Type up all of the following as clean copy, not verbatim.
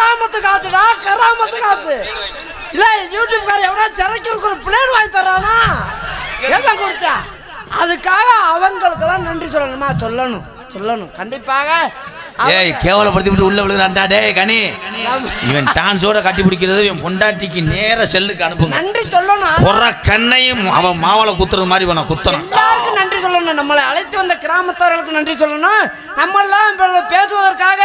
கராமத்து காத்துடா, கராமத்து காத்து. இல்ல யூடியூப்கார எவ்வளோ திரைக்கிறதுக்கு ஒரு பிளேன் வாங்கி தர்றானா? என்ன கொடுத்தா? அதுக்காக அவங்களுக்கெல்லாம் நன்றி சொல்லணுமா? சொல்லணும் சொல்லணும் கண்டிப்பாக. ஏய் கேவலப்படுத்தி விட்டு உள்ள விழுகிறான்டா. டேய் கனி, இவன் டான்ஸோட கட்டி பிடிக்கிறது இவன் பொண்டாட்டிக்கு நேர செல்லுக்கு அனுப்புங்க. நன்றி சொல்லணும். குற கண்ணையும் அவன் மாவளை குத்துறது மாதிரி இவனை குத்தணும். எல்லாருக்கும் நன்றி சொல்லணும். நம்மளை அழைத்து வந்த கிராமத்தார்களுக்கு நன்றி சொல்லணும். நம்மெல்லாம் பேசுவதற்காக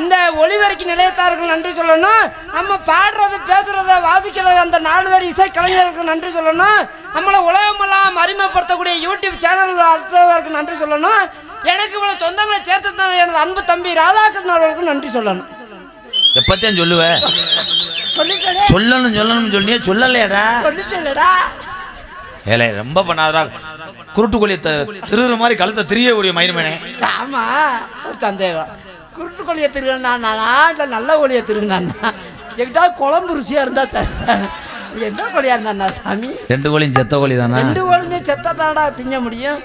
இந்த ஒளிபெருக்கி நிலையத்தாருக்கு நன்றி சொல்லணும். நம்ம பாடுறது பேசுறத வாசிக்கிறது அந்த 4 பேர் இசை கலைஞர்களுக்கு நன்றி சொல்லணும். நம்மளை உலகமெல்லாம் அறிமுகப்படுத்தக்கூடிய யூடியூப் சேனல் அடுத்தவருக்கு நன்றி சொல்லணும். எனக்கு இவ்வளவு சொந்தங்களை சேர்த்து எனது அன்பு தம்பி ராதாகிருஷ்ணன் அவர்களுக்கு நன்றி சொல்லணும். எப்பத்தையும் சொல்லுவேன் சொல்லணும் சொல்லணும்னு சொல்லியே சொல்லலையாடா? சொல்லிட்டேடா. ஏலே ரொம்ப பண்ணாதடா. குருட்டு கொலியை திருகிற மாதிரி கழுத்தை திரியக்கூடிய மயிர்மேனே. ஆமா ஒரு சந்தேகம். குருட்டு கொலியை திருகினா இல்லை நல்ல கொலியை திருகினான்னா எங்கிட்ட குழம்பு ருசியா இருந்தா எந்த கொலியா இருந்தா சாமி? 2 கோழியும் செத்த கோழி தானே. 2 கோழியுமே செத்த தாடா திங்க முடியும்.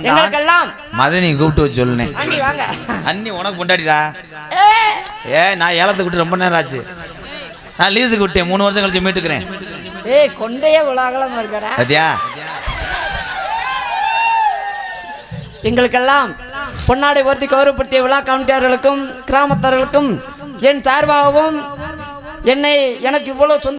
எங்களுக்கெல்லாம் மதனி கூப்பிட்டு வச்சு சொல்லுனேன். அண்ணி வாங்க. அண்ணி உனக்கு பொண்டாடிடா. நான் ஏலத்தை விட்டு ரொம்ப நேரம் ஆச்சு. நான் லீஸுக்கு விட்டேன். 3 வருஷம் கழிச்சு மீட்டுக்கிறேன். கொண்டையே உலகலாம் இருக்கிறேன். சத்தியா எங்களுக்கெல்லாம் பொன்னாடை ஒருத்தி கௌரவப்படுத்திய விழா கமிட்டியாளர்களுக்கும் கிராமத்தார்களுக்கும் என் சார்பாகவும் எனக்கு இவ்வளவு